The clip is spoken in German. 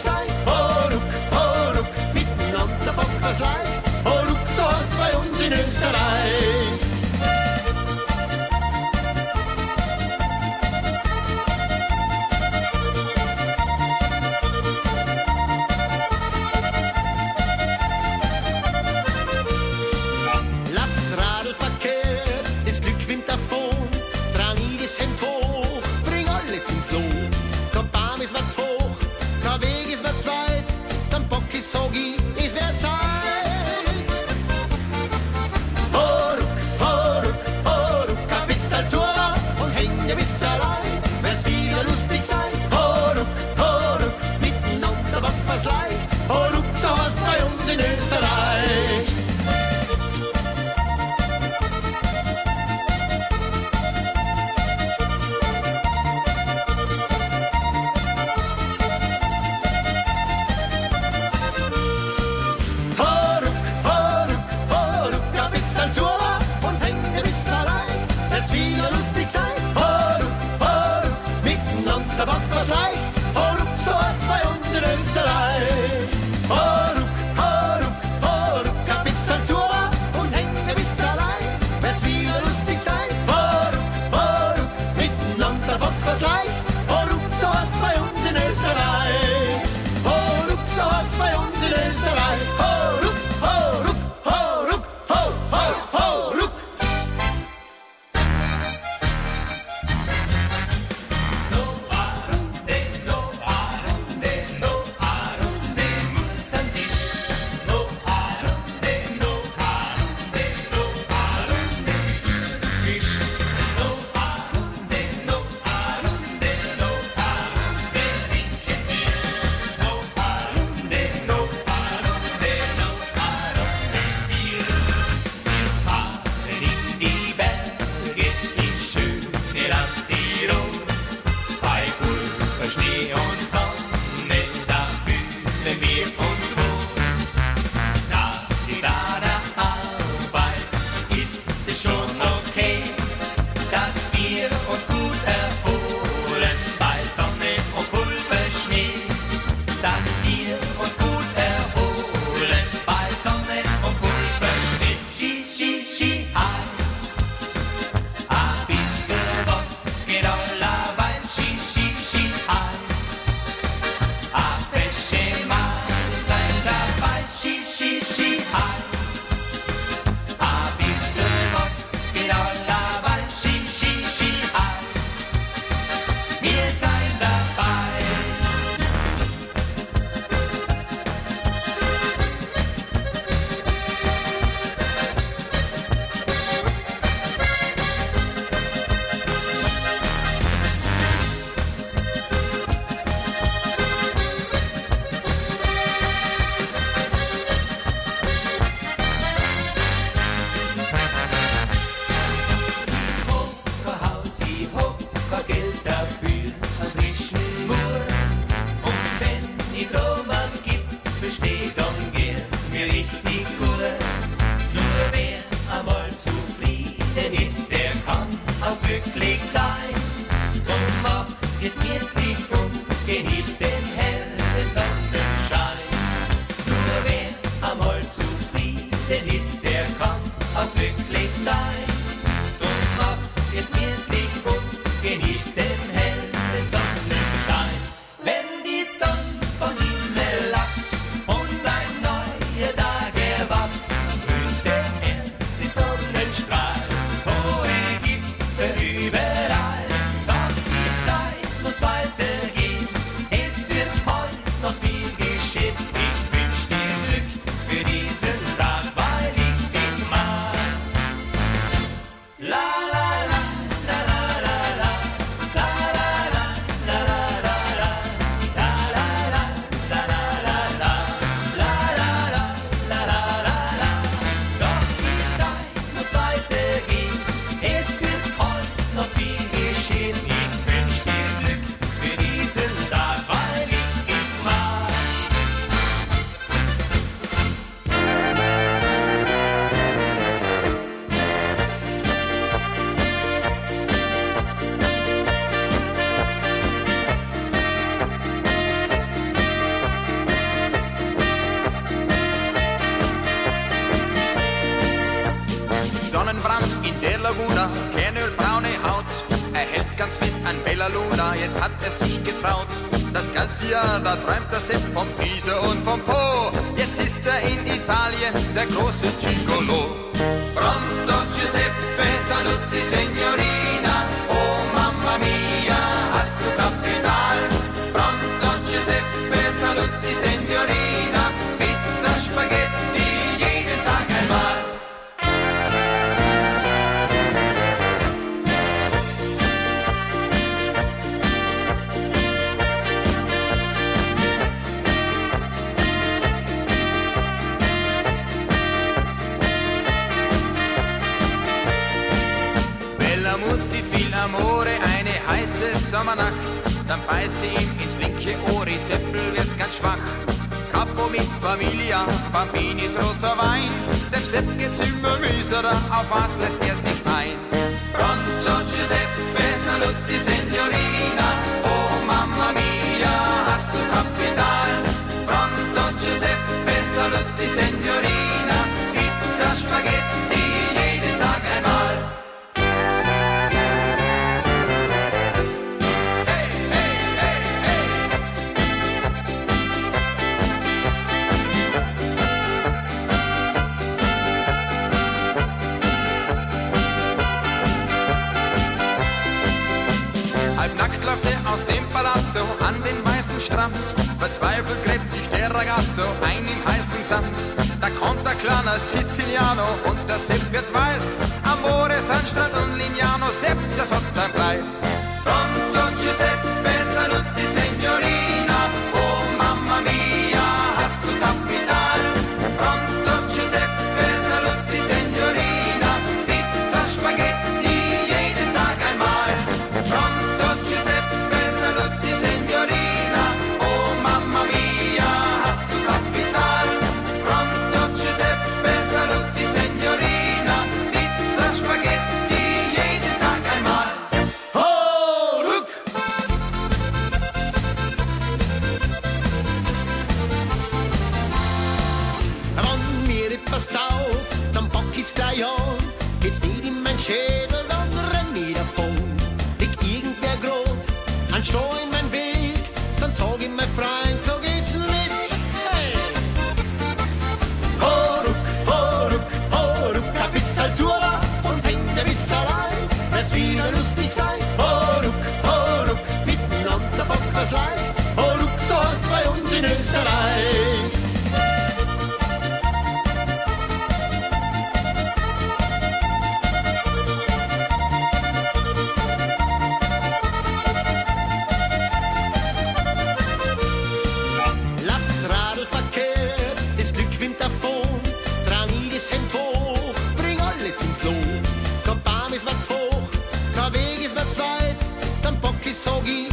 sein. Oh, ruck, miteinander Bock was leicht. Oh, ruck, so heißt bei uns in Österreich. Bella Luna, jetzt hat es sich getraut. Das ganze Jahr, da träumt der Sepp vom Pisa und vom Po. Jetzt ist er in Italien, der große Gigolo. Pronto Giuseppe, saluti signorina. Oh mamma mia, hast du Kapital? Pronto Giuseppe, saluti signorina. Pizza, Spaghetti, jeden Tag einmal. Mutti, viel Amore, eine heiße Sommernacht. Dann beißt sie ihm ins linke Ohr, die Seppel wird ganz schwach. Capo mit Familia, Bambinis roter Wein. Dem Sepp geht's immer mieserer, auf was lässt er sich ein? Pronto Giuseppe, saluti signorina. Oh mamma mia, hast du Kapital? Pronto Giuseppe, saluti signorina. Pizza, Spaghetti, jeden Tag einmal. Halbnackt läuft er aus dem Palazzo an den weißen Strand. Verzweifelt gräbt sich der Ragazzo ein im heißen Sand. Da kommt der kleine Siziliano und der Sepp wird weiß. Amore, Sandstrand und Lignano, Sepp, das hat sein Preis. Pronto Giuseppe, saluti signorina. Oh mamma mia, hast du Kapital? Pronto Giuseppe, saluti signorina. Pizza, Spaghetti, jeden Tag einmal. Pronto Giuseppe, saluti signorina. Oh mamma mia, hast du Kapital? Pronto Giuseppe, saluti signorina. Pizza, Spaghetti, jeden Tag einmal. Oh, look! Wenn mir etwas taugt, dann pack ich's gleich an. Geht's nicht in mein Schädel, dann renn ich davon. Liegt irgendwer grad ein Stroh in mein Weg, dann sag ich mein Freund, so geht's nicht. Hey! Ho, ruck, ein bisschen Tour und Hände bis allein, wird's wieder lustig sein. Ho, ruck, miteinander bock was leicht. Ho, ruck, so heißt bei uns in Österreich. Lass Radl verkehrt, das Glück schwimmt davon. Trau nie das Hemd hoch, bring alles ins Lot. Kein Baum ist was hoch, kein Weg ist was weit, dann bock ich, sag ich,